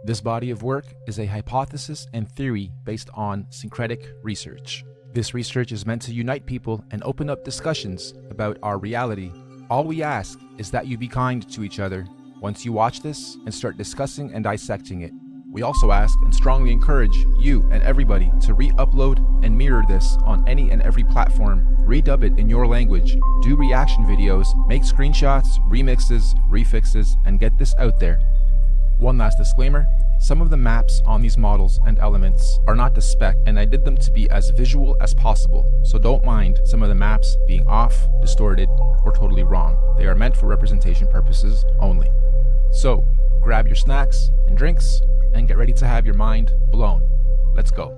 This body of work is a hypothesis and theory based on syncretic research. This research is meant to unite people and open up discussions about our reality. All we ask is that you be kind to each other once you watch this and start discussing and dissecting it. We also ask and strongly encourage you and everybody to re-upload and mirror this on any and every platform, redub it in your language, do reaction videos, make screenshots, remixes, refixes, and get this out there. One last disclaimer, some of the maps on these models and elements are not to spec, and I did them to be as visual as possible, so don't mind some of the maps being off, distorted, or totally wrong. They are meant for representation purposes only. So, grab your snacks and drinks, and get ready to have your mind blown. Let's go.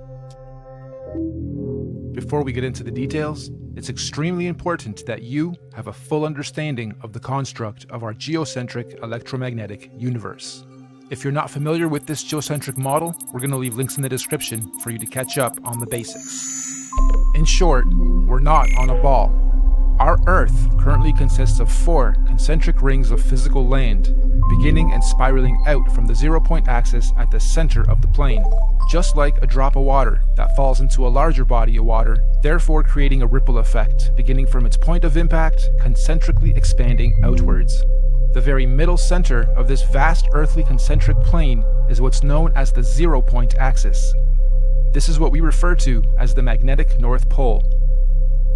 Before we get into the details, it's extremely important that you have a full understanding of the construct of our geocentric electromagnetic universe. If you're not familiar with this geocentric model, we're going to leave links in the description for you to catch up on the basics. In short, we're not on a ball. Our Earth currently consists of 4 concentric rings of physical land, beginning and spiraling out from the 0-point axis at the center of the plane, just like a drop of water that falls into a larger body of water, therefore creating a ripple effect, beginning from its point of impact, concentrically expanding outwards. The very middle center of this vast earthly concentric plane is what's known as the 0-point axis. This is what we refer to as the magnetic North Pole.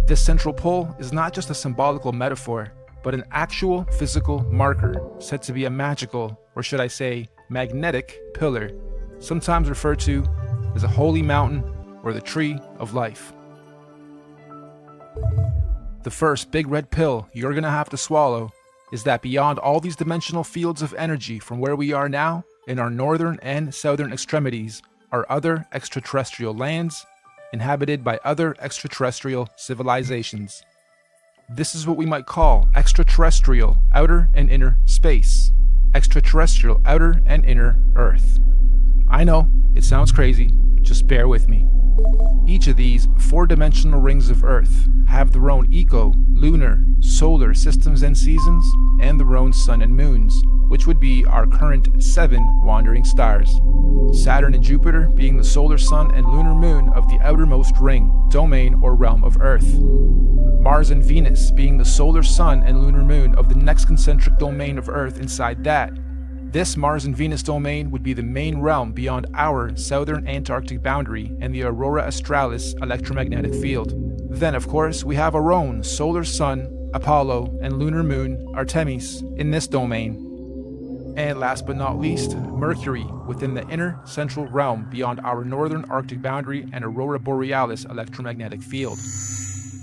This central pole is not just a symbolical metaphor, but an actual physical marker said to be a magical, or should I say, magnetic pillar, sometimes referred to as a holy mountain or the tree of life. The first big red pill you're gonna have to swallow is that beyond all these dimensional fields of energy from where we are now, in our northern and southern extremities, are other extraterrestrial lands inhabited by other extraterrestrial civilizations. This is what we might call extraterrestrial outer and inner space, extraterrestrial outer and inner Earth. I know, it sounds crazy, just bear with me. Each of these 4-dimensional rings of Earth have their own lunar, solar systems and seasons, and their own sun and moons, which would be our current 7 wandering stars. Saturn and Jupiter being the solar sun and lunar moon of the outermost ring, domain, or realm of Earth. Mars and Venus being the solar sun and lunar moon of the next concentric domain of Earth inside that. This Mars and Venus domain would be the main realm beyond our southern Antarctic boundary and the Aurora Australis electromagnetic field. Then, of course, we have our own solar sun, Apollo, and lunar moon, Artemis, in this domain. And last but not least, Mercury within the inner central realm beyond our northern Arctic boundary and Aurora Borealis electromagnetic field.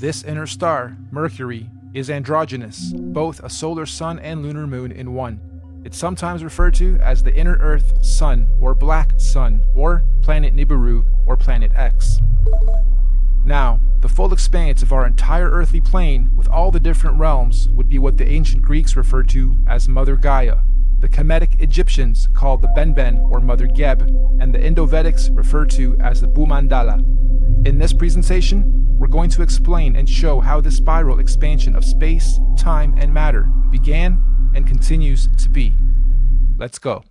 This inner star, Mercury, is androgynous, both a solar sun and lunar moon in one. It's sometimes referred to as the inner Earth Sun or Black Sun or Planet Nibiru or Planet X. Now, the full expanse of our entire earthly plane with all the different realms would be what the ancient Greeks referred to as Mother Gaia, the Kemetic Egyptians called the Benben or Mother Geb, and the Indo-Vedics referred to as the Bhumandala. In this presentation, we're going to explain and show how the spiral expansion of space, time, and matter began and continues to be. Let's go.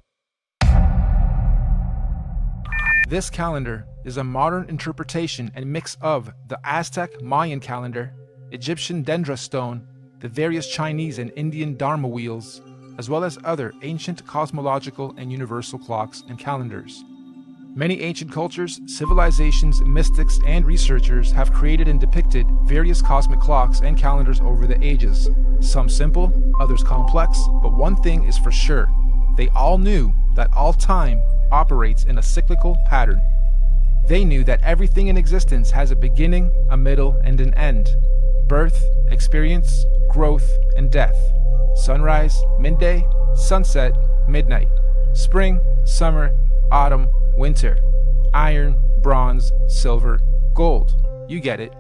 This calendar is a modern interpretation and mix of the Aztec Mayan calendar, Egyptian dendra stone, the various Chinese and Indian dharma wheels, as well as other ancient cosmological and universal clocks and calendars. Many ancient cultures, civilizations, mystics, and researchers have created and depicted various cosmic clocks and calendars over the ages. Some simple, others complex, but one thing is for sure. They all knew that all time operates in a cyclical pattern. They knew that everything in existence has a beginning, a middle, and an end. Birth, experience, growth, and death. Sunrise, midday, sunset, midnight. Spring, summer, autumn, winter. Iron, bronze, silver, gold. You get it.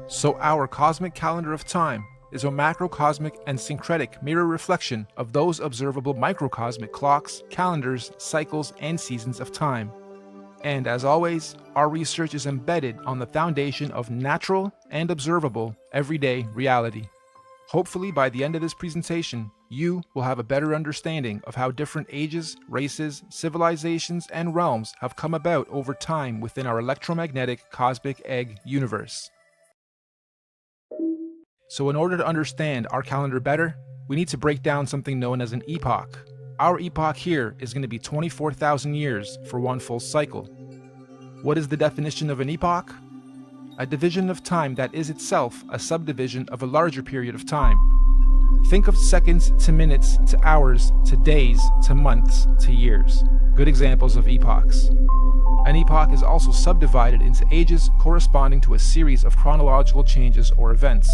So our cosmic calendar of time is a macrocosmic and syncretic mirror reflection of those observable microcosmic clocks, calendars, cycles, and seasons of time. And as always, our research is embedded on the foundation of natural and observable everyday reality. Hopefully, by the end of this presentation, you will have a better understanding of how different ages, races, civilizations, and realms have come about over time within our electromagnetic cosmic egg universe. So in order to understand our calendar better, we need to break down something known as an epoch. Our epoch here is going to be 24,000 years for one full cycle. What is the definition of an epoch? A division of time that is itself a subdivision of a larger period of time. Think of seconds to minutes to hours to days to months to years. Good examples of epochs. An epoch is also subdivided into ages corresponding to a series of chronological changes or events.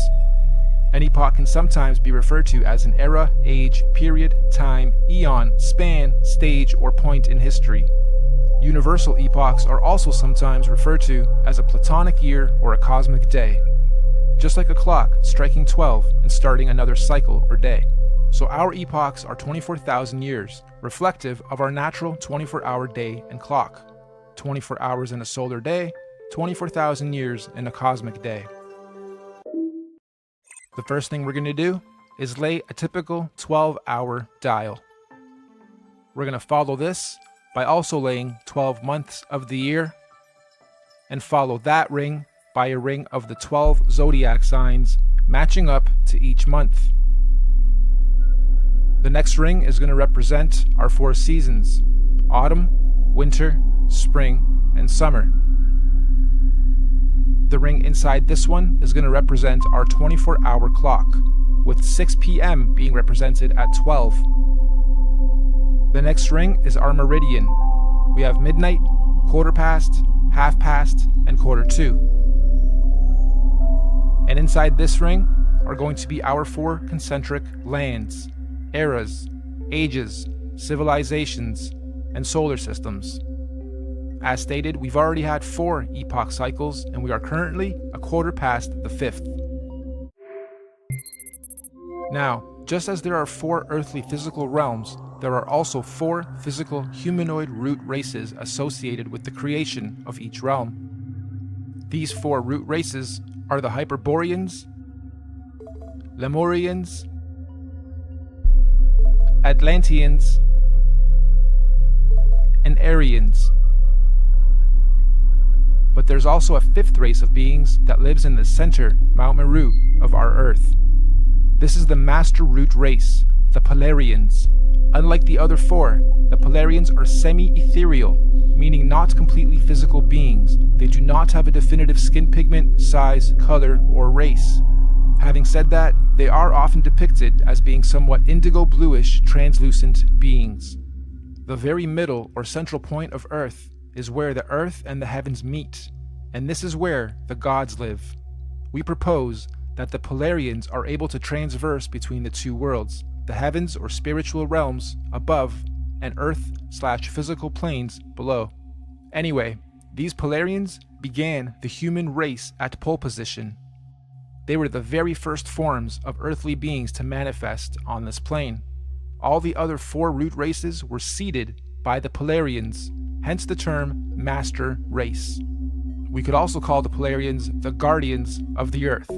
An epoch can sometimes be referred to as an era, age, period, time, eon, span, stage, or point in history. Universal epochs are also sometimes referred to as a platonic year or a cosmic day. Just like a clock striking 12 and starting another cycle or day. So our epochs are 24,000 years, reflective of our natural 24-hour day and clock. 24 hours in a solar day, 24,000 years in a cosmic day. The first thing we're going to do is lay a typical 12-hour dial. We're going to follow this by also laying 12 months of the year, and follow that ring by a ring of the 12 zodiac signs matching up to each month. The next ring is going to represent our 4 seasons: autumn, winter, spring, and summer. The ring inside this one is going to represent our 24-hour clock, with 6 p.m. being represented at 12. The next ring is our meridian. We have midnight, quarter past, half past, and quarter to. And inside this ring are going to be our 4 concentric lands, eras, ages, civilizations, and solar systems. As stated, we've already had 4 epoch cycles, and we are currently a quarter past the 5th. Now, just as there are 4 earthly physical realms, there are also 4 physical humanoid root races associated with the creation of each realm. These 4 root races are the Hyperboreans, Lemurians, Atlanteans, and Aryans. But there's also a 5th race of beings that lives in the center, Mount Meru, of our Earth. This is the Master Root race, the Polarians. Unlike the other 4, the Polarians are semi-ethereal, meaning not completely physical beings. They do not have a definitive skin pigment, size, color, or race. Having said that, they are often depicted as being somewhat indigo-bluish, translucent beings. The very middle or central point of Earth is where the earth and the heavens meet, and this is where the gods live. We propose that the Polarians are able to transverse between the 2 worlds, the heavens or spiritual realms above and earth/physical planes below. Anyway, these Polarians began the human race at pole position. They were the very first forms of earthly beings to manifest on this plane. All the other 4 root races were seeded by the Polarians, hence the term Master Race. We could also call the Polarians the guardians of the Earth.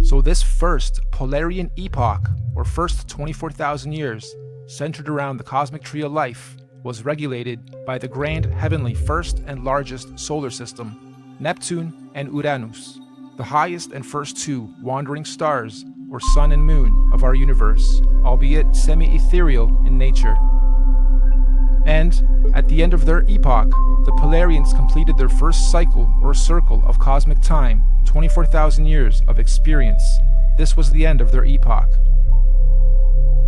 So this first Polarian epoch, or first 24,000 years, centered around the cosmic tree of life, was regulated by the grand heavenly first and largest solar system, Neptune and Uranus, the highest and first 2 wandering stars, or sun and moon, of our universe, albeit semi-ethereal in nature. And, at the end of their epoch, the Polarians completed their first cycle or circle of cosmic time, 24,000 years of experience. This was the end of their epoch.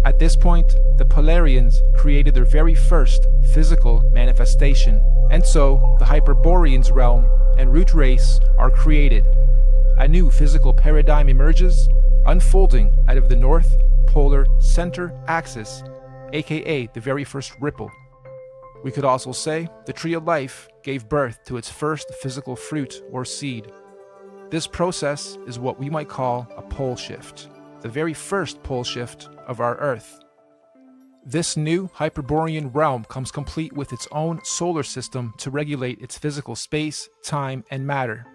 At this point, the Polarians created their very first physical manifestation, and so the Hyperboreans realm and root race are created. A new physical paradigm emerges, unfolding out of the North Polar Center Axis, aka the very first ripple. We could also say the tree of life gave birth to its first physical fruit or seed. This process is what we might call a pole shift, the very first pole shift of our Earth. This new Hyperborean realm comes complete with its own solar system to regulate its physical space, time, and matter.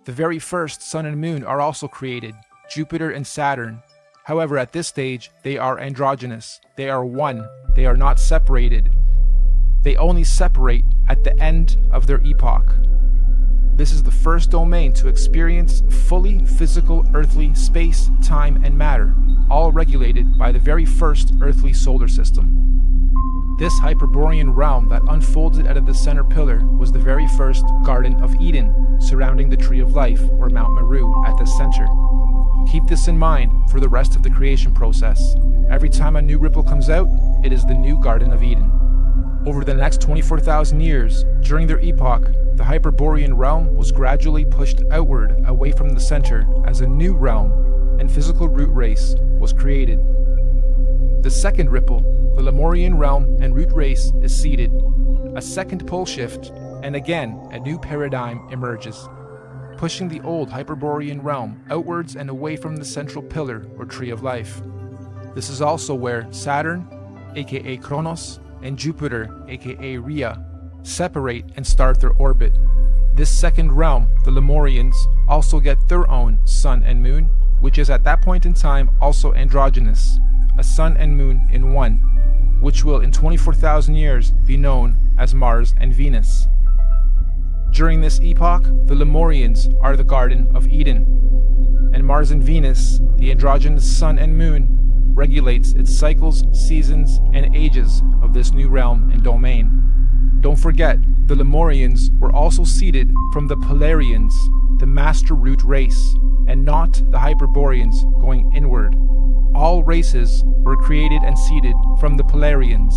The very first Sun and Moon are also created, Jupiter and Saturn. However, at this stage, they are androgynous. They are one. They are not separated. They only separate at the end of their epoch. This is the first domain to experience fully physical earthly space, time, and matter, all regulated by the very first earthly solar system. This Hyperborean realm that unfolded out of the center pillar was the very first Garden of Eden, surrounding the Tree of Life, or Mount Meru, at the center. Keep this in mind for the rest of the creation process. Every time a new ripple comes out, it is the new Garden of Eden. Over the next 24,000 years, during their epoch, the Hyperborean realm was gradually pushed outward away from the center as a new realm and physical root race was created. The second ripple, the Lemurian realm and root race, is seeded. A second pole shift, and again a new paradigm emerges, pushing the old Hyperborean realm outwards and away from the central pillar or Tree of Life. This is also where Saturn, aka Kronos, and Jupiter, aka Rhea, separate and start their orbit. This second realm, the Lemurians, also get their own Sun and Moon, which is at that point in time also androgynous, a Sun and Moon in one, which will in 24,000 years be known as Mars and Venus. During this epoch, the Lemurians are the Garden of Eden, and Mars and Venus, the androgynous Sun and Moon, regulates its cycles, seasons, and ages of this new realm and domain. Don't forget, the Lemurians were also seeded from the Polarians, the master root race, and not the Hyperboreans going inward. All races were created and seeded from the Polarians.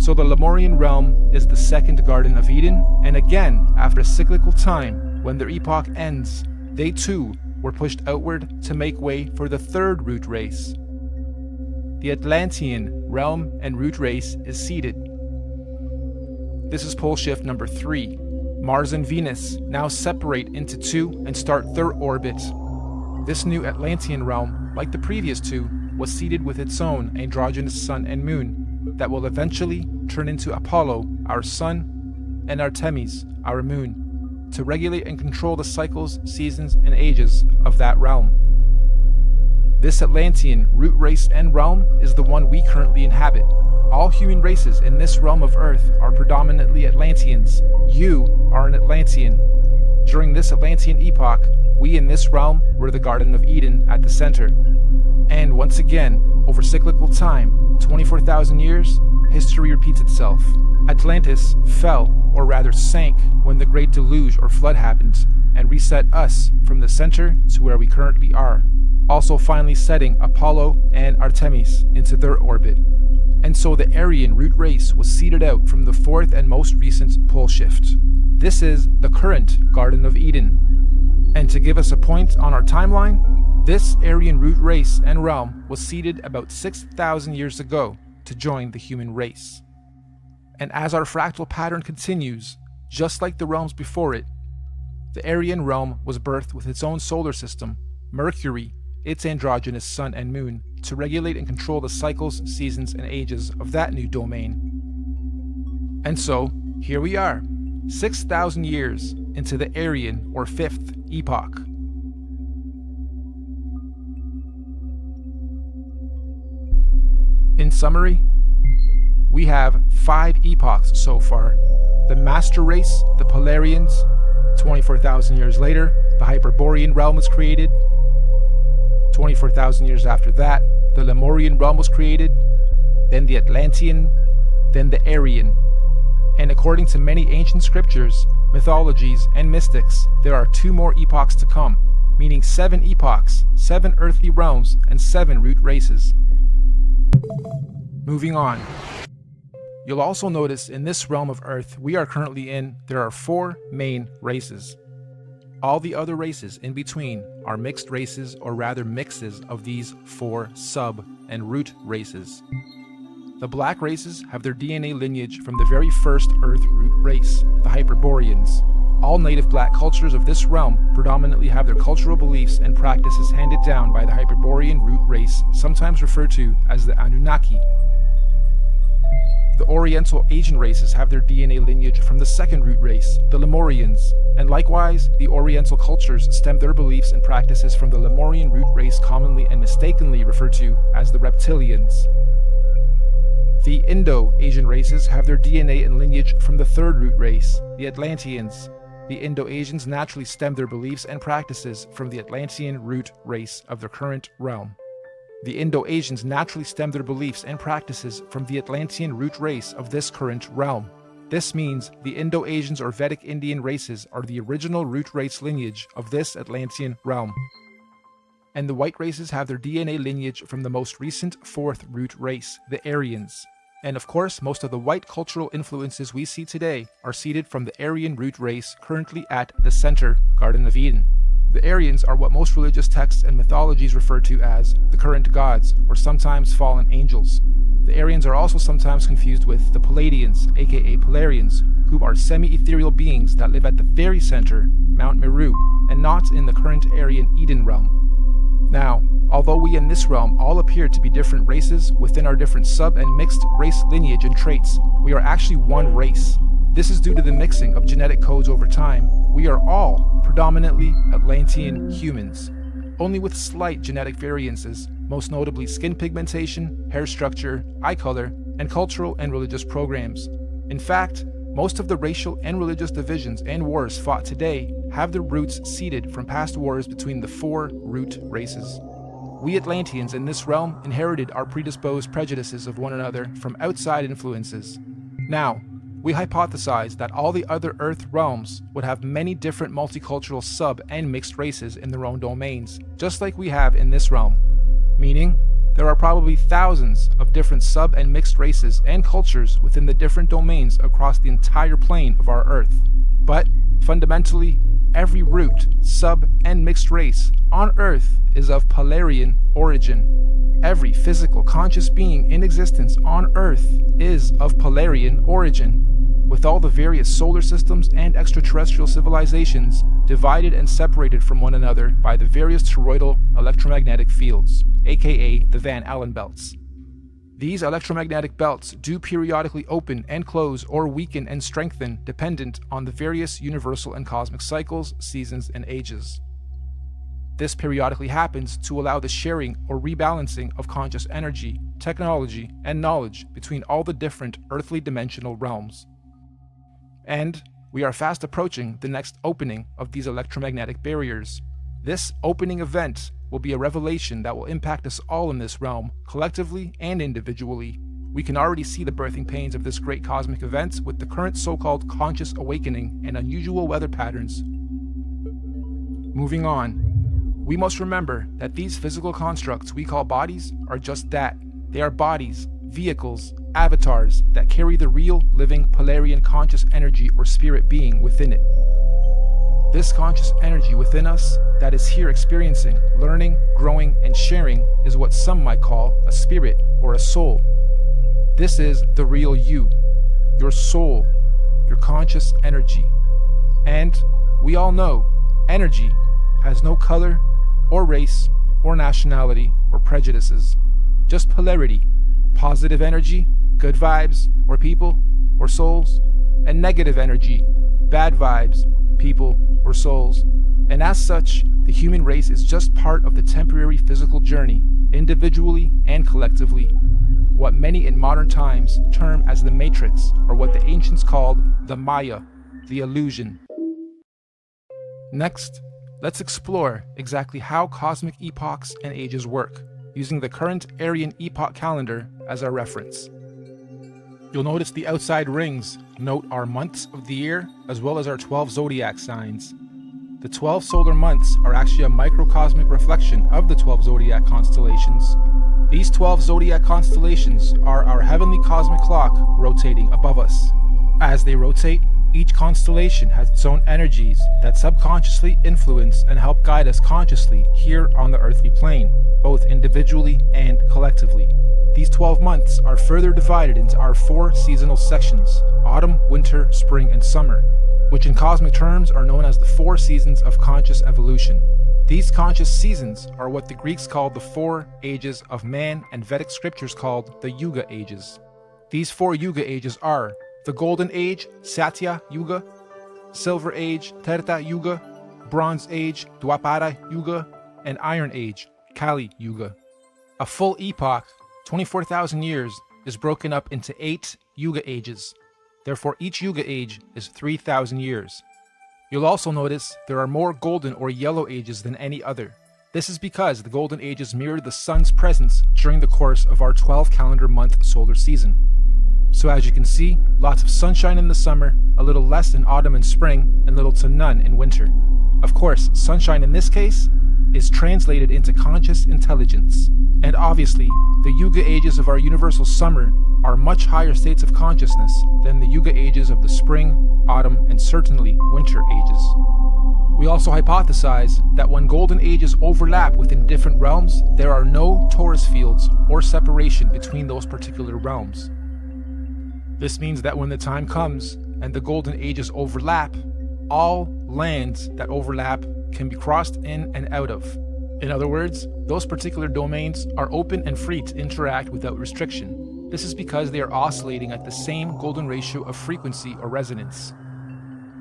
So the Lemurian realm is the second Garden of Eden, and again, after a cyclical time, when their epoch ends, they too were pushed outward to make way for the third root race. The Atlantean realm and root race is seeded. This is pole shift number 3. Mars and Venus now separate into two and start their orbit. This new Atlantean realm, like the previous two, was seeded with its own androgynous Sun and Moon that will eventually turn into Apollo, our Sun, and Artemis, our Moon, to regulate and control the cycles, seasons, and ages of that realm. This Atlantean root race and realm is the one we currently inhabit. All human races in this realm of Earth are predominantly Atlanteans. You are an Atlantean. During this Atlantean epoch, we in this realm were the Garden of Eden at the center. And once again, over cyclical time, 24,000 years, history repeats itself. Atlantis fell, or rather sank, when the Great Deluge or Flood happened, and reset us from the center to where we currently are, also finally setting Apollo and Artemis into their orbit. And so the Aryan root race was seeded out from the fourth and most recent pole shift. This is the current Garden of Eden. And to give us a point on our timeline, this Aryan root race and realm was seeded about 6,000 years ago to join the human race. And as our fractal pattern continues, just like the realms before it, the Aryan realm was birthed with its own solar system, Mercury, its androgynous Sun and Moon, to regulate and control the cycles, seasons, and ages of that new domain. And so, here we are, 6,000 years into the Aryan or fifth epoch. In summary, we have 5 epochs so far. The Master Race, the Polarians. 24,000 years later, the Hyperborean realm was created. 24,000 years after that, the Lemurian realm was created. Then the Atlantean, then the Aryan. And according to many ancient scriptures, mythologies, and mystics, there are 2 more epochs to come, meaning 7 epochs, 7 earthly realms, and 7 root races. Moving on. You'll also notice in this realm of Earth we are currently in, there are 4 main races. All the other races in between are mixed races, or rather mixes of these 4 sub and root races. The black races have their DNA lineage from the very first Earth root race, the Hyperboreans. All native black cultures of this realm predominantly have their cultural beliefs and practices handed down by the Hyperborean root race, sometimes referred to as the Anunnaki. The Oriental Asian races have their DNA lineage from the second root race, the Lemurians, and likewise, the Oriental cultures stem their beliefs and practices from the Lemurian root race commonly and mistakenly referred to as the Reptilians. The Indo-Asian races have their DNA and lineage from the third root race, the Atlanteans. The Indo-Asians naturally stem their beliefs and practices from the Atlantean root race of their current realm. The Indo-Asians naturally stem their beliefs and practices from the Atlantean root race of this current realm. This means the Indo-Asians or Vedic Indian races are the original root race lineage of this Atlantean realm. And the white races have their DNA lineage from the most recent fourth root race, the Aryans. And of course, most of the white cultural influences we see today are seeded from the Aryan root race currently at the center, Garden of Eden. The Aryans are what most religious texts and mythologies refer to as the current gods, or sometimes fallen angels. The Aryans are also sometimes confused with the Palladians, aka Polarians, who are semi-ethereal beings that live at the very center, Mount Meru, and not in the current Aryan Eden realm. Now, although we in this realm all appear to be different races within our different sub and mixed race lineage and traits, we are actually one race. This is due to the mixing of genetic codes over time. We are all predominantly Atlantean humans, only with slight genetic variances, most notably skin pigmentation, hair structure, eye color, and cultural and religious programs. In fact, most of the racial and religious divisions and wars fought today have their roots seeded from past wars between the four root races. We Atlanteans in this realm inherited our predisposed prejudices of one another from outside influences. Now, we hypothesize that all the other Earth realms would have many different multicultural sub and mixed races in their own domains, just like we have in this realm. Meaning, there are probably thousands of different sub and mixed races and cultures within the different domains across the entire plane of our Earth. But, fundamentally, every root, sub, and mixed race on Earth is of Polarian origin. Every physical conscious being in existence on Earth is of Polarian origin, with all the various solar systems and extraterrestrial civilizations divided and separated from one another by the various toroidal electromagnetic fields, aka the Van Allen belts. These electromagnetic belts do periodically open and close or weaken and strengthen dependent on the various universal and cosmic cycles, seasons, and ages. This periodically happens to allow the sharing or rebalancing of conscious energy, technology, and knowledge between all the different earthly dimensional realms. And we are fast approaching the next opening of these electromagnetic barriers. This opening event will be a revelation that will impact us all in this realm, collectively and individually. We can already see the birthing pains of this great cosmic event with the current so-called conscious awakening and unusual weather patterns. Moving on, we must remember that these physical constructs we call bodies are just that. They are bodies, vehicles, avatars that carry the real, living, Polarian conscious energy or spirit being within it. This conscious energy within us that is here experiencing, learning, growing, and sharing is what some might call a spirit or a soul. This is the real you, your soul, your conscious energy. And we all know energy has no color or race or nationality or prejudices, just polarity, positive energy, good vibes or people or souls, and negative energy, bad vibes, people or souls. And as such, the human race is just part of the temporary physical journey, individually and collectively. What many in modern times term as the Matrix, or what the ancients called the Maya, the illusion. Next, let's explore exactly how cosmic epochs and ages work, using the current Aryan epoch calendar as our reference. You'll notice the outside rings note our months of the year, as well as our 12 zodiac signs. The 12 solar months are actually a microcosmic reflection of the 12 zodiac constellations. These 12 zodiac constellations are our heavenly cosmic clock rotating above us. As they rotate, each constellation has its own energies that subconsciously influence and help guide us consciously here on the earthly plane, both individually and collectively. These 12 months are further divided into our 4 seasonal sections: autumn, winter, spring, and summer, which in cosmic terms are known as the 4 seasons of conscious evolution. These conscious seasons are what the Greeks called the 4 ages of man and Vedic scriptures called the Yuga ages. These 4 Yuga ages are the Golden Age, Satya Yuga, Silver Age, Treta Yuga, Bronze Age, Dwapara Yuga, and Iron Age, Kali Yuga. A full epoch, 24,000 years, is broken up into 8 Yuga ages. Therefore, each Yuga age is 3,000 years. You'll also notice there are more golden or yellow ages than any other. This is because the golden ages mirror the sun's presence during the course of our 12 calendar month solar season. So as you can see, lots of sunshine in the summer, a little less in autumn and spring, and little to none in winter. Of course, sunshine in this case is translated into conscious intelligence. And obviously, the Yuga ages of our universal summer are much higher states of consciousness than the Yuga ages of the spring, autumn, and certainly winter ages. We also hypothesize that when golden ages overlap within different realms, there are no torus fields or separation between those particular realms. This means that when the time comes and the golden ages overlap, all lands that overlap can be crossed in and out of. In other words, those particular domains are open and free to interact without restriction. This is because they are oscillating at the same golden ratio of frequency or resonance.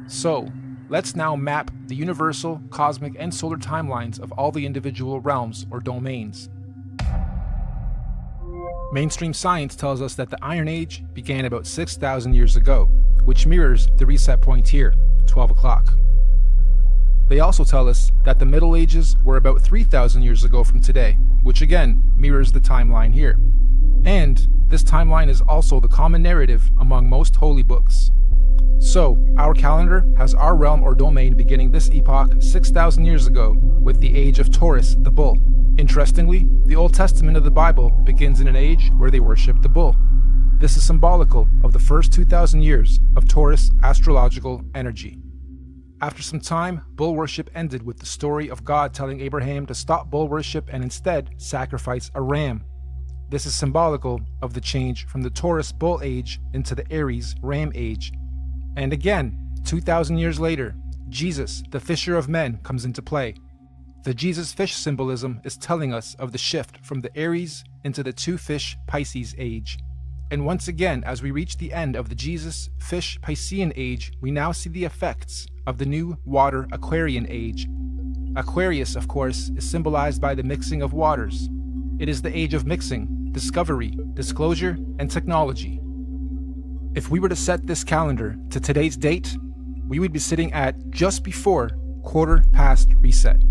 So, let's now map the universal, cosmic, and solar timelines of all the individual realms or domains. Mainstream science tells us that the Iron Age began about 6,000 years ago, which mirrors the reset point here, 12 o'clock. They also tell us that the Middle Ages were about 3,000 years ago from today, which again mirrors the timeline here. And this timeline is also the common narrative among most holy books. So, our calendar has our realm or domain beginning this epoch 6,000 years ago with the age of Taurus, the bull. Interestingly, the Old Testament of the Bible begins in an age where they worship the bull. This is symbolical of the first 2,000 years of Taurus astrological energy. After some time, bull worship ended with the story of God telling Abraham to stop bull worship and instead sacrifice a ram. This is symbolical of the change from the Taurus bull age into the Aries ram age. And again, 2,000 years later, Jesus, the fisher of men, comes into play. The Jesus fish symbolism is telling us of the shift from the Aries into the 2-fish Pisces age. And once again, as we reach the end of the Jesus fish Piscean age, we now see the effects of the new water Aquarian age. Aquarius, of course, is symbolized by the mixing of waters. It is the age of mixing, discovery, disclosure, and technology. If we were to set this calendar to today's date, we would be sitting at just before quarter past reset.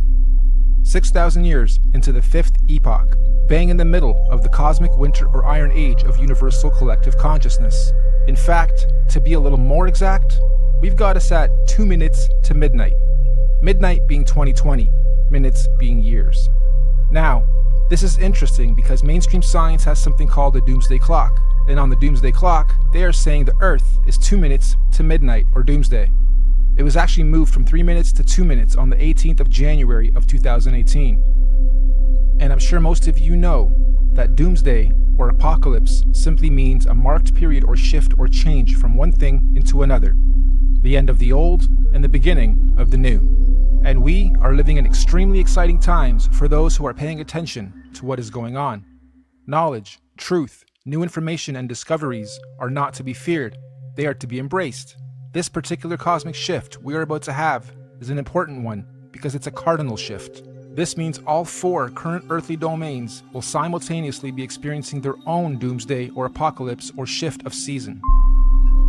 6,000 years into the 5th epoch, bang in the middle of the cosmic winter or iron age of universal collective consciousness. In fact, to be a little more exact, we've got us at 2 minutes to midnight. Midnight being 2020, minutes being years. Now, this is interesting because mainstream science has something called a doomsday clock. And on the doomsday clock, they are saying the Earth is 2 minutes to midnight or doomsday. It was actually moved from 3 minutes to 2 minutes on the 18th of January of 2018. And I'm sure most of you know that doomsday or apocalypse simply means a marked period or shift or change from one thing into another. The end of the old and the beginning of the new. And we are living in extremely exciting times for those who are paying attention to what is going on. Knowledge, truth, new information and discoveries are not to be feared. They are to be embraced. This particular cosmic shift we are about to have is an important one because it's a cardinal shift. This means all 4 current earthly domains will simultaneously be experiencing their own doomsday or apocalypse or shift of season.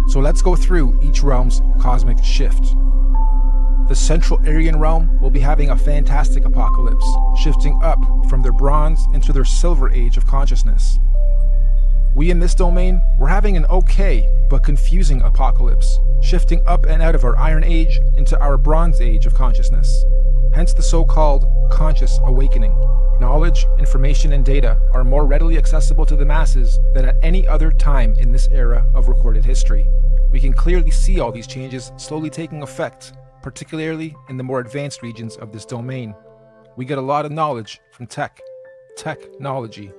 So let's go through each realm's cosmic shift. The Central Aryan realm will be having a fantastic apocalypse, shifting up from their bronze into their silver age of consciousness. We in this domain, we're having an okay but confusing apocalypse, shifting up and out of our Iron Age into our Bronze Age of consciousness. Hence the so-called conscious awakening. Knowledge, information, and data are more readily accessible to the masses than at any other time in this era of recorded history. We can clearly see all these changes slowly taking effect, particularly in the more advanced regions of this domain. We get a lot of knowledge from technology.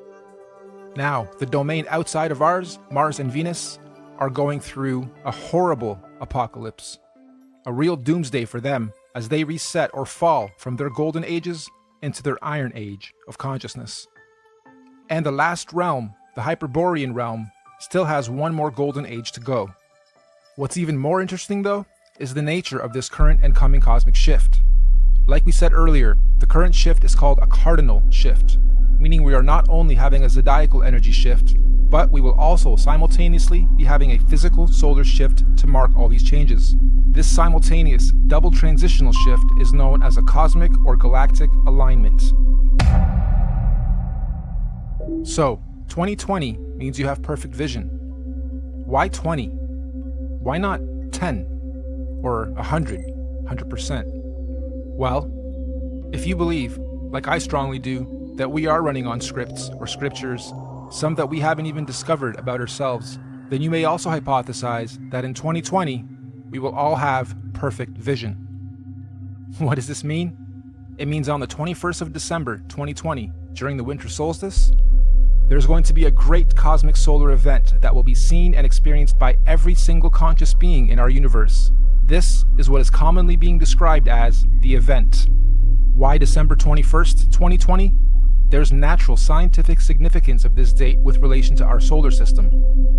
Now, the domain outside of ours, Mars and Venus, are going through a horrible apocalypse. A real doomsday for them as they reset or fall from their golden ages into their iron age of consciousness. And the last realm, the Hyperborean realm, still has one more golden age to go. What's even more interesting, though, is the nature of this current and coming cosmic shift. Like we said earlier, the current shift is called a cardinal shift, meaning we are not only having a zodiacal energy shift, but we will also simultaneously be having a physical solar shift to mark all these changes. This simultaneous double transitional shift is known as a cosmic or galactic alignment. So, 2020 means you have perfect vision. Why 20? Why not 10? Or 100%? Well, if you believe, like I strongly do, that we are running on scripts or scriptures, some that we haven't even discovered about ourselves, then you may also hypothesize that in 2020, we will all have perfect vision. What does this mean? It means on the 21st of December, 2020, during the winter solstice, there's going to be a great cosmic solar event that will be seen and experienced by every single conscious being in our universe. This is what is commonly being described as the event. Why December 21st, 2020? There's natural scientific significance of this date with relation to our solar system.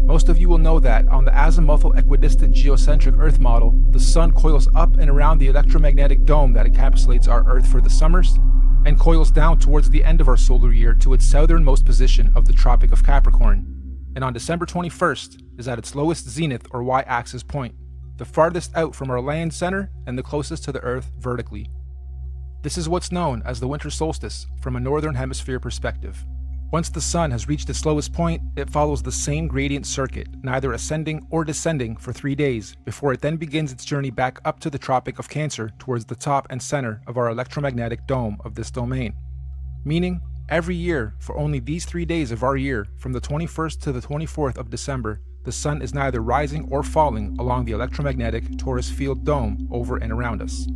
Most of you will know that on the azimuthal equidistant geocentric Earth model, the Sun coils up and around the electromagnetic dome that encapsulates our Earth for the summers, and coils down towards the end of our solar year to its southernmost position of the Tropic of Capricorn. And on December 21st is at its lowest zenith or y-axis point, the farthest out from our land center and the closest to the Earth vertically. This is what's known as the winter solstice from a northern hemisphere perspective. Once the Sun has reached its lowest point, it follows the same gradient circuit, neither ascending or descending for 3 days, before it then begins its journey back up to the Tropic of Cancer towards the top and center of our electromagnetic dome of this domain. Meaning, every year, for only these 3 days of our year, from the 21st to the 24th of December, the Sun is neither rising or falling along the electromagnetic torus field dome over and around us.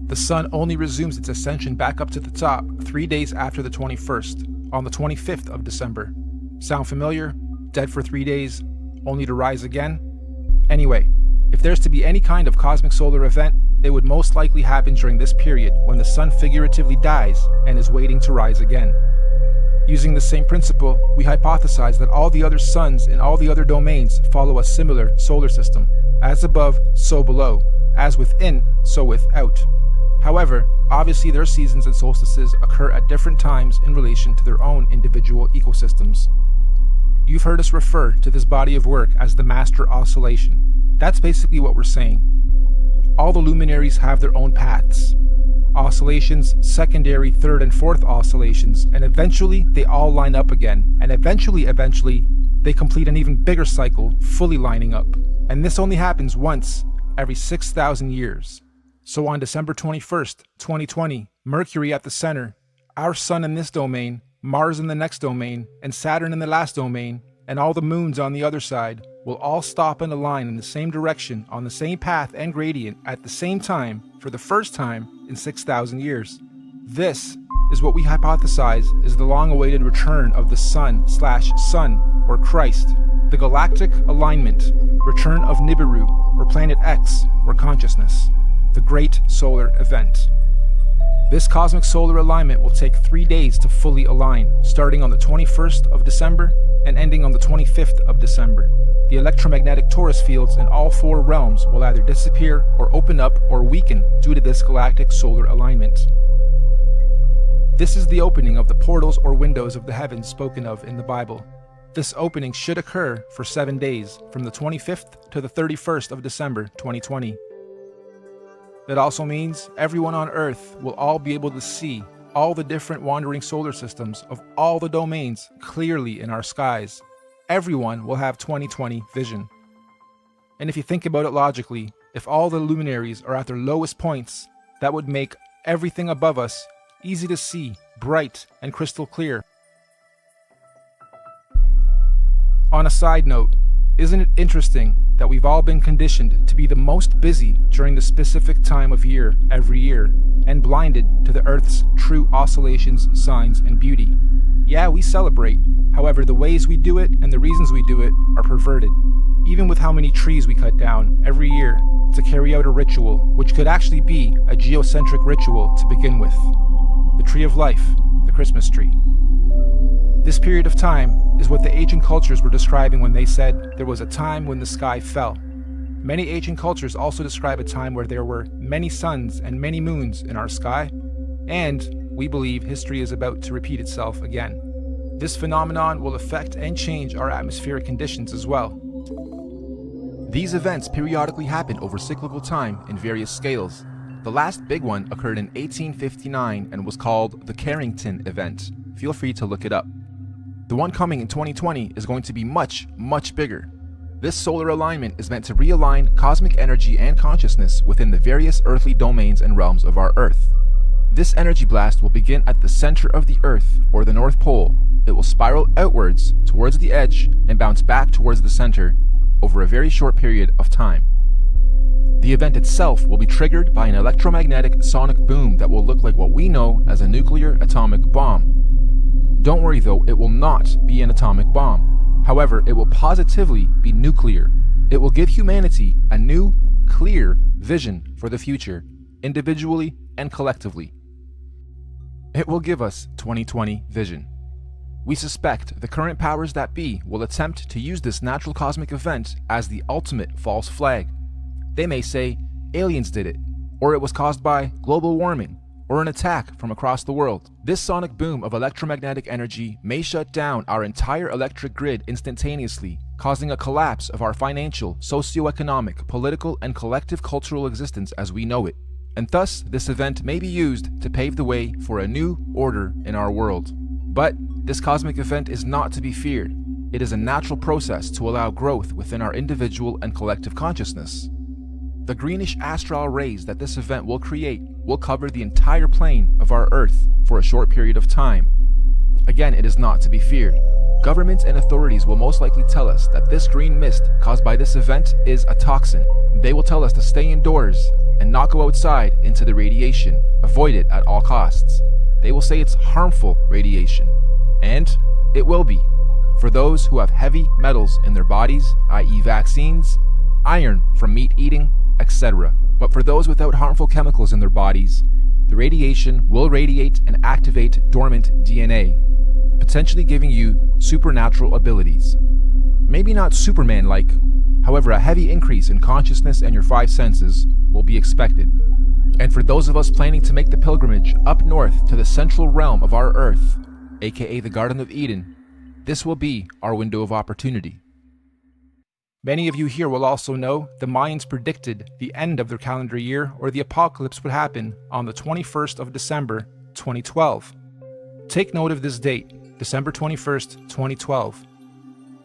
The Sun only resumes its ascension back up to the top 3 days after the 21st, on the 25th of December. Sound familiar? Dead for 3 days, only to rise again? Anyway, if there's to be any kind of cosmic solar event, it would most likely happen during this period when the Sun figuratively dies and is waiting to rise again. Using the same principle, we hypothesize that all the other suns in all the other domains follow a similar solar system. As above, so below. As within, so without. However, obviously their seasons and solstices occur at different times in relation to their own individual ecosystems. You've heard us refer to this body of work as the master oscillation. That's basically what we're saying. All the luminaries have their own paths. Oscillations, secondary, third, and fourth oscillations, and eventually they all line up again, and eventually, they complete an even bigger cycle, fully lining up. And this only happens once every 6,000 years. So on December 21st, 2020, Mercury at the center, our Sun in this domain, Mars in the next domain, and Saturn in the last domain, and all the moons on the other side, will all stop and align in the same direction on the same path and gradient at the same time for the first time in 6,000 years. This is what we hypothesize is the long-awaited return of the Sun/Sun, or Christ, the galactic alignment, return of Nibiru, or Planet X, or consciousness, the great solar event. This cosmic solar alignment will take 3 days to fully align, starting on the 21st of December and ending on the 25th of December. The electromagnetic torus fields in all 4 realms will either disappear or open up or weaken due to this galactic solar alignment. This is the opening of the portals or windows of the heavens spoken of in the Bible. This opening should occur for 7 days, from the 25th to the 31st of December 2020. That also means everyone on Earth will all be able to see all the different wandering solar systems of all the domains clearly in our skies. Everyone will have 2020 vision. And if you think about it logically, if all the luminaries are at their lowest points, that would make everything above us easy to see, bright, and crystal clear. On a side note, isn't it interesting that we've all been conditioned to be the most busy during the specific time of year every year, and blinded to the Earth's true oscillations, signs, and beauty? Yeah, we celebrate. However, the ways we do it and the reasons we do it are perverted. Even with how many trees we cut down every year to carry out a ritual, which could actually be a geocentric ritual to begin with. The tree of life, the Christmas tree. This period of time is what the ancient cultures were describing when they said there was a time when the sky fell. Many ancient cultures also describe a time where there were many suns and many moons in our sky, and we believe history is about to repeat itself again. This phenomenon will affect and change our atmospheric conditions as well. These events periodically happen over cyclical time in various scales. The last big one occurred in 1859 and was called the Carrington event. Feel free to look it up. The one coming in 2020 is going to be much, much bigger. This solar alignment is meant to realign cosmic energy and consciousness within the various earthly domains and realms of our Earth. This energy blast will begin at the center of the Earth, or the North Pole. It will spiral outwards towards the edge and bounce back towards the center over a very short period of time. The event itself will be triggered by an electromagnetic sonic boom that will look like what we know as a nuclear atomic bomb. Don't worry though, it will not be an atomic bomb. However, it will positively be nuclear. It will give humanity a new, clear vision for the future, individually and collectively. It will give us 2020 vision. We suspect the current powers that be will attempt to use this natural cosmic event as the ultimate false flag. They may say aliens did it, or it was caused by global warming, or an attack from across the world. This sonic boom of electromagnetic energy may shut down our entire electric grid instantaneously, causing a collapse of our financial, socio-economic, political, and collective cultural existence as we know it. And thus, this event may be used to pave the way for a new order in our world. But this cosmic event is not to be feared. It is a natural process to allow growth within our individual and collective consciousness. The greenish astral rays that this event will create will cover the entire plane of our Earth for a short period of time. Again, it is not to be feared. Governments and authorities will most likely tell us that this green mist caused by this event is a toxin. They will tell us to stay indoors and not go outside into the radiation. Avoid it at all costs. They will say it's harmful radiation. And it will be. For those who have heavy metals in their bodies, i.e. vaccines, iron from meat eating, etc. But for those without harmful chemicals in their bodies, the radiation will radiate and activate dormant DNA, potentially giving you supernatural abilities. Maybe not Superman-like, however, a heavy increase in consciousness and your 5 senses will be expected. And for those of us planning to make the pilgrimage up north to the central realm of our Earth, aka the Garden of Eden, this will be our window of opportunity. Many of you here will also know the Mayans predicted the end of their calendar year, or the apocalypse, would happen on the 21st of December, 2012. Take note of this date, December 21st, 2012.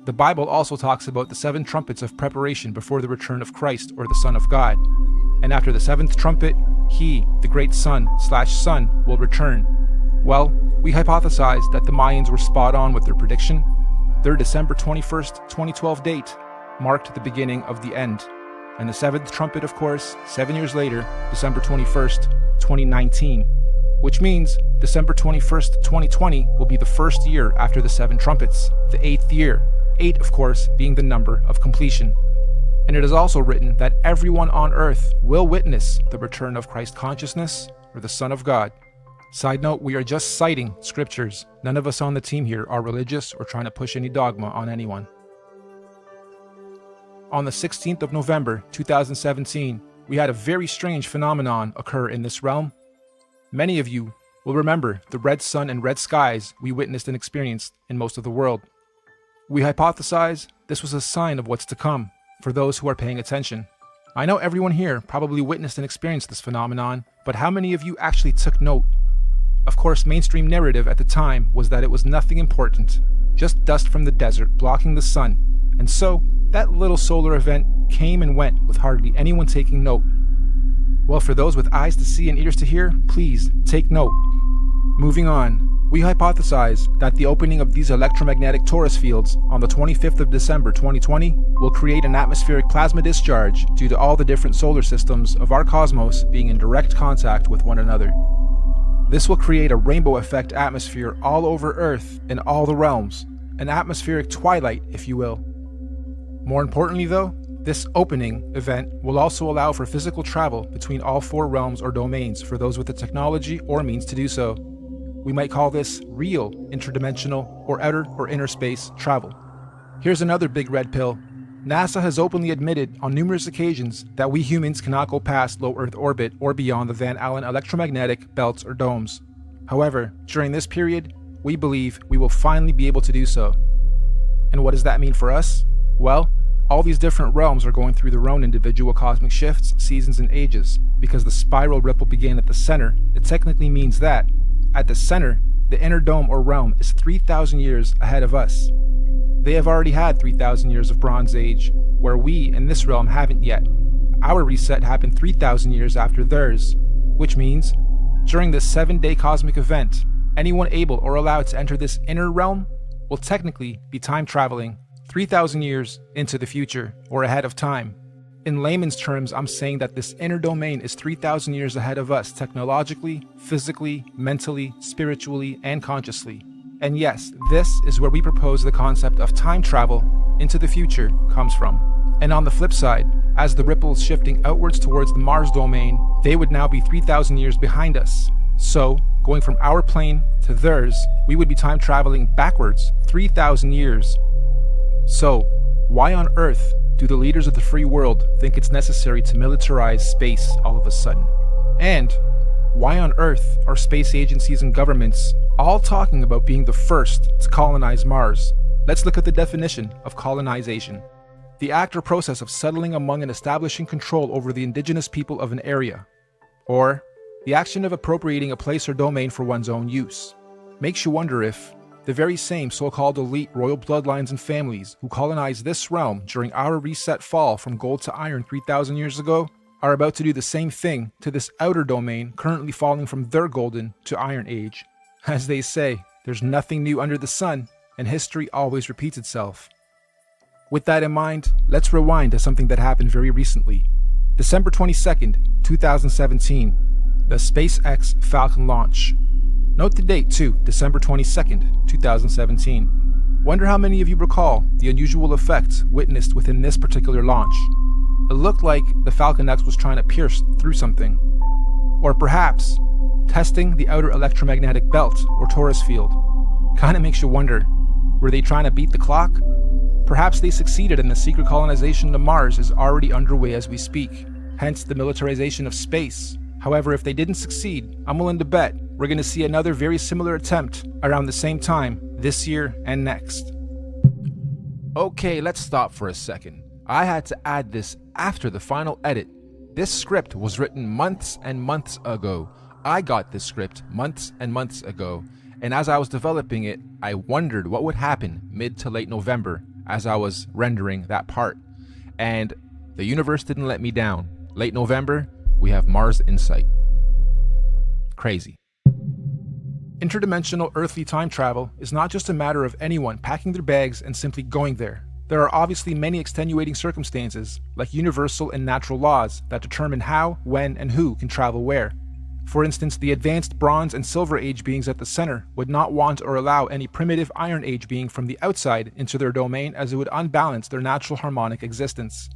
The Bible also talks about the 7 trumpets of preparation before the return of Christ, or the Son of God. And after the 7th trumpet, he, the great Son, will return. Well, we hypothesized that the Mayans were spot on with their prediction. Their December 21st, 2012 date marked the beginning of the end. And the 7th trumpet, of course, 7 years later, December 21st, 2019. Which means December 21st, 2020 will be the first year after the 7 trumpets, the 8th year. 8, of course, being the number of completion. And it is also written that everyone on earth will witness the return of Christ consciousness, or the Son of God. Side note, we are just citing scriptures. None of us on the team here are religious or trying to push any dogma on anyone. On the 16th of November, 2017, we had a very strange phenomenon occur in this realm. Many of you will remember the red sun and red skies we witnessed and experienced in most of the world. We hypothesize this was a sign of what's to come for those who are paying attention. I know everyone here probably witnessed and experienced this phenomenon, but how many of you actually took note? Of course, mainstream narrative at the time was that it was nothing important, just dust from the desert blocking the sun, and so that little solar event came and went with hardly anyone taking note. Well, for those with eyes to see and ears to hear, please take note. Moving on, we hypothesize that the opening of these electromagnetic torus fields on the 25th of December 2020 will create an atmospheric plasma discharge due to all the different solar systems of our cosmos being in direct contact with one another. This will create a rainbow effect atmosphere all over Earth in all the realms, an atmospheric twilight, if you will. More importantly though, this opening event will also allow for physical travel between all 4 realms or domains for those with the technology or means to do so. we might call this real interdimensional or outer or inner space travel. Here's another big red pill. NASA has openly admitted on numerous occasions that we humans cannot go past low Earth orbit or beyond the Van Allen electromagnetic belts or domes. However, during this period, we believe we will finally be able to do so. And what does that mean for us? Well, all these different realms are going through their own individual cosmic shifts, seasons, and ages. Because the spiral ripple began at the center, it technically means that, at the center, the inner dome or realm is 3,000 years ahead of us. They have already had 3,000 years of Bronze Age, where we in this realm haven't yet. Our reset happened 3,000 years after theirs, which means, during this 7-day cosmic event, anyone able or allowed to enter this inner realm will technically be time traveling 3,000 years into the future or ahead of time. In layman's terms, I'm saying that this inner domain is 3,000 years ahead of us technologically, physically, mentally, spiritually, and consciously. And yes, this is where we propose the concept of time travel into the future comes from. And on the flip side, as the ripples shifting outwards towards the Mars domain, they would now be 3,000 years behind us. So, going from our plane to theirs, we would be time traveling backwards 3,000 years. So, why on earth do the leaders of the free world think it's necessary to militarize space all of a sudden? And why on earth are space agencies and governments all talking about being the first to colonize Mars? Let's look at the definition of colonization. The act or process of settling among and establishing control over the indigenous people of an area. Or, the action of appropriating a place or domain for one's own use. Makes you wonder if the very same so-called elite royal bloodlines and families who colonized this realm during our reset fall from gold to iron 3,000 years ago are about to do the same thing to this outer domain currently falling from their golden to iron age. As they say, there's nothing new under the sun, and history always repeats itself. With that in mind, let's rewind to something that happened very recently. December 22nd, 2017, the SpaceX Falcon launch. Note the date too, December 22nd, 2017. Wonder how many of you recall the unusual effects witnessed within this particular launch. It looked like the Falcon X was trying to pierce through something. Or perhaps, testing the outer electromagnetic belt or torus field. Kinda makes you wonder, were they trying to beat the clock? Perhaps they succeeded and the secret colonization of Mars is already underway as we speak, hence the militarization of space. However, if they didn't succeed, I'm willing to bet we're going to see another very similar attempt around the same time this year and next. Okay, let's stop for a second. I had to add this after the final edit. This script was written months and months ago. I got this script months and months ago, and as I was developing it, I wondered what would happen mid to late November as I was rendering that part. And the universe didn't let me down. Late November, we have Mars Insight. Crazy. Interdimensional earthly time travel is not just a matter of anyone packing their bags and simply going there. There are obviously many extenuating circumstances, like universal and natural laws, that determine how, when, and who can travel where. For instance, the advanced Bronze and Silver Age beings at the center would not want or allow any primitive Iron Age being from the outside into their domain, as it would unbalance their natural harmonic existence.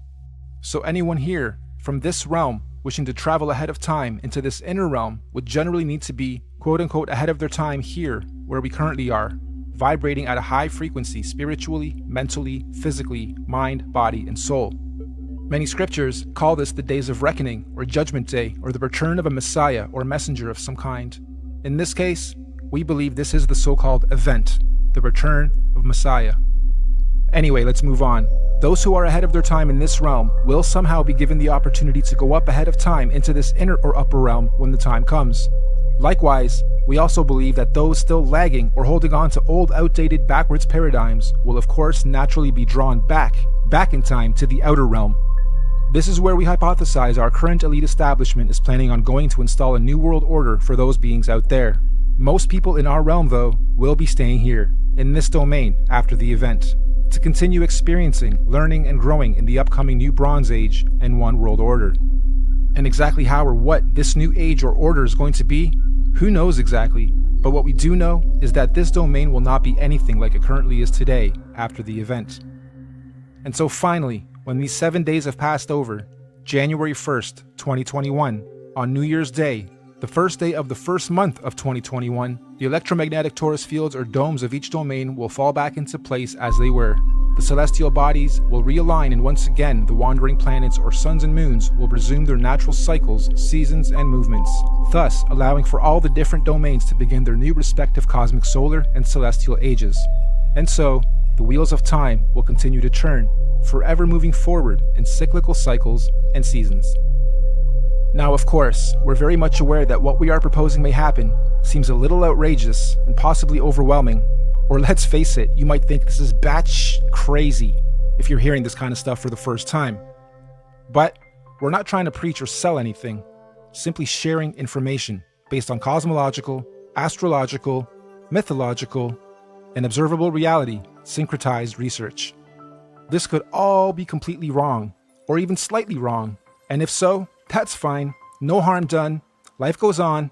So anyone here, from this realm, wishing to travel ahead of time into this inner realm would generally need to be quote-unquote ahead of their time here, where we currently are, vibrating at a high frequency spiritually, mentally, physically, mind, body, and soul. Many scriptures call this the days of reckoning, or judgment day, or the return of a messiah or messenger of some kind. In this case, we believe this is the so-called event, the return of Messiah. Anyway, let's move on. Those who are ahead of their time in this realm will somehow be given the opportunity to go up ahead of time into this inner or upper realm when the time comes. Likewise, we also believe that those still lagging or holding on to old, outdated, backwards paradigms will of course naturally be drawn back in time to the outer realm. This is where we hypothesize our current elite establishment is planning on going to install a new world order for those beings out there. Most people in our realm, though, will be staying here, in this domain, after the event, to continue experiencing, learning, and growing in the upcoming new Bronze Age and One World Order. And exactly how or what this new age or order is going to be, who knows exactly, but what we do know is that this domain will not be anything like it currently is today after the event. And so finally, when these 7 days have passed over, January 1st, 2021, on New Year's Day, The first day of the first month of 2021, the electromagnetic torus fields or domes of each domain will fall back into place as they were. The celestial bodies will realign, and once again the wandering planets or suns and moons will resume their natural cycles, seasons, and movements, thus allowing for all the different domains to begin their new respective cosmic solar and celestial ages. And so, the wheels of time will continue to turn, forever moving forward in cyclical cycles and seasons. Now, of course, we're very much aware that what we are proposing may happen seems a little outrageous and possibly overwhelming, or let's face it, you might think this is batsh crazy if you're hearing this kind of stuff for the first time. But we're not trying to preach or sell anything, simply sharing information based on cosmological, astrological, mythological, and observable reality syncretized research. This could all be completely wrong, or even slightly wrong, and if so, that's fine, no harm done, life goes on.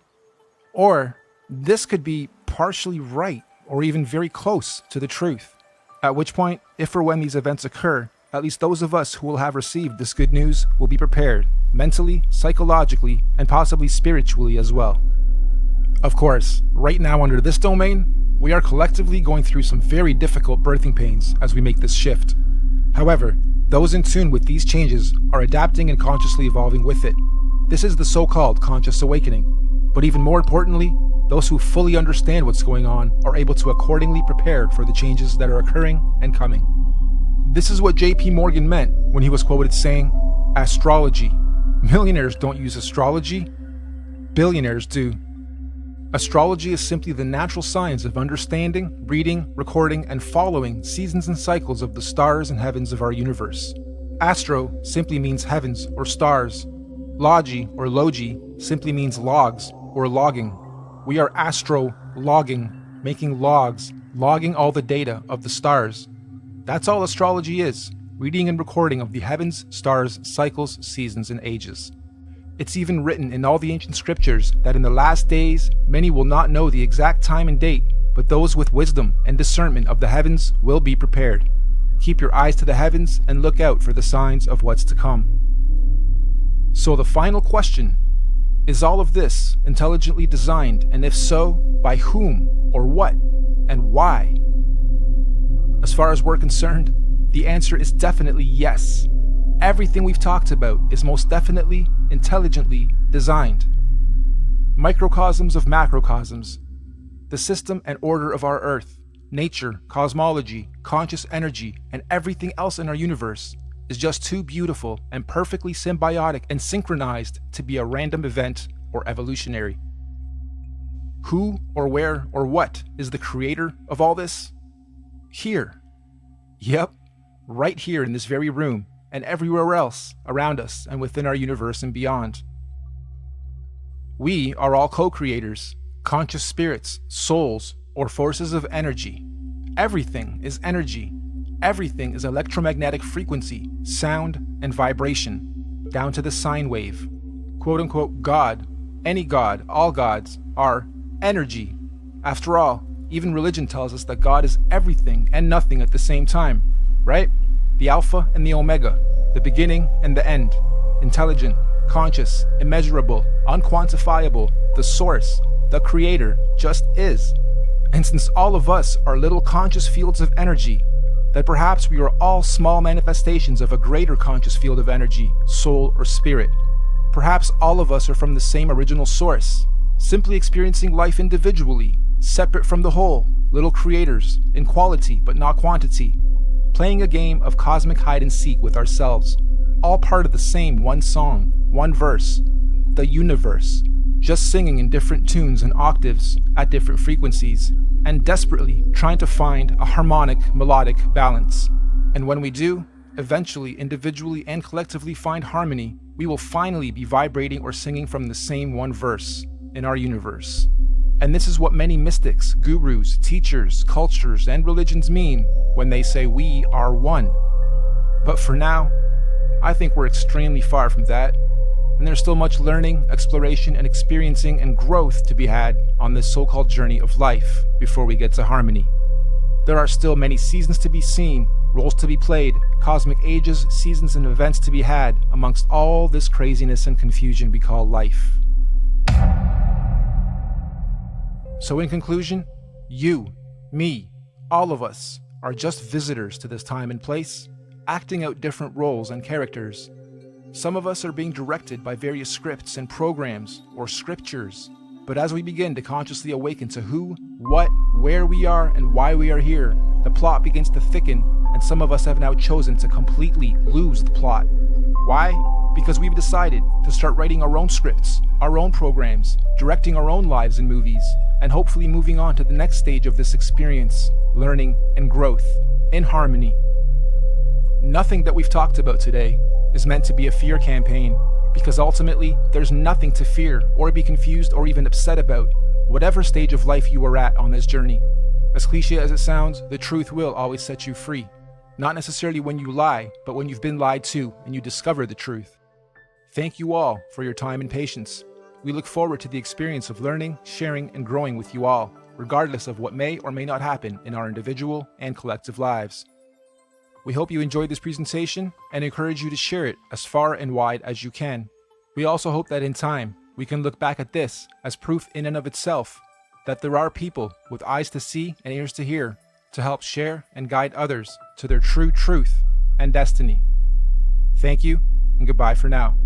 Or this could be partially right, or even very close to the truth. At which point, if or when these events occur, at least those of us who will have received this good news will be prepared, mentally, psychologically, and possibly spiritually as well. Of course, right now under this domain, we are collectively going through some very difficult birthing pains as we make this shift. However, those in tune with these changes are adapting and consciously evolving with it. This is the so-called conscious awakening. But even more importantly, those who fully understand what's going on are able to accordingly prepare for the changes that are occurring and coming. This is what J.P. Morgan meant when he was quoted saying, "Astrology. Millionaires don't use astrology. Billionaires do." Astrology is simply the natural science of understanding, reading, recording, and following seasons and cycles of the stars and heavens of our universe. Astro simply means heavens or stars. Logi or logi simply means logs or logging. We are astro-logging, making logs, logging all the data of the stars. That's all astrology is, reading and recording of the heavens, stars, cycles, seasons, and ages. It's even written in all the ancient scriptures that in the last days, many will not know the exact time and date, but those with wisdom and discernment of the heavens will be prepared. Keep your eyes to the heavens and look out for the signs of what's to come. So the final question, is all of this intelligently designed, and if so, by whom, or what, and why? As far as we're concerned, the answer is definitely yes. Everything we've talked about is most definitely intelligently designed. Microcosms of macrocosms, the system and order of our Earth, nature, cosmology, conscious energy, and everything else in our universe is just too beautiful and perfectly symbiotic and synchronized to be a random event or evolutionary. Who or where or what is the creator of all this? Here. Yep, right here in this very room, and everywhere else around us and within our universe and beyond. We are all co-creators, conscious spirits, souls, or forces of energy. Everything is energy. Everything is electromagnetic frequency, sound, and vibration, down to the sine wave. Quote-unquote God, any God, all gods, are energy. After all, even religion tells us that God is everything and nothing at the same time, right? The Alpha and the Omega, the beginning and the end, intelligent, conscious, immeasurable, unquantifiable, the source, the creator, just is. And since all of us are little conscious fields of energy, that perhaps we are all small manifestations of a greater conscious field of energy, soul, or spirit. Perhaps all of us are from the same original source, simply experiencing life individually, separate from the whole, little creators, in quality but not quantity, playing a game of cosmic hide-and-seek with ourselves, all part of the same one song, one verse, the universe, just singing in different tunes and octaves at different frequencies, and desperately trying to find a harmonic, melodic balance. And when we do, eventually, individually and collectively find harmony, we will finally be vibrating or singing from the same one verse in our universe. And this is what many mystics, gurus, teachers, cultures, and religions mean when they say we are one. But for now, I think we're extremely far from that, and there's still much learning, exploration, and experiencing and growth to be had on this so-called journey of life before we get to harmony. There are still many seasons to be seen, roles to be played, cosmic ages, seasons, and events to be had amongst all this craziness and confusion we call life. So in conclusion, you, me, all of us are just visitors to this time and place, acting out different roles and characters. Some of us are being directed by various scripts and programs or scriptures, but as we begin to consciously awaken to who, what, where we are, and why we are here, the plot begins to thicken, and some of us have now chosen to completely lose the plot. Why? Because we've decided to start writing our own scripts, our own programs, directing our own lives and movies, and hopefully moving on to the next stage of this experience, learning and growth, in harmony. Nothing that we've talked about today is meant to be a fear campaign, because ultimately, there's nothing to fear or be confused or even upset about, whatever stage of life you are at on this journey. As cliche as it sounds, the truth will always set you free. Not necessarily when you lie, but when you've been lied to and you discover the truth. Thank you all for your time and patience. We look forward to the experience of learning, sharing, and growing with you all, regardless of what may or may not happen in our individual and collective lives. We hope you enjoyed this presentation and encourage you to share it as far and wide as you can. We also hope that in time, we can look back at this as proof in and of itself that there are people with eyes to see and ears to hear to help share and guide others to their true truth and destiny. Thank you, and goodbye for now.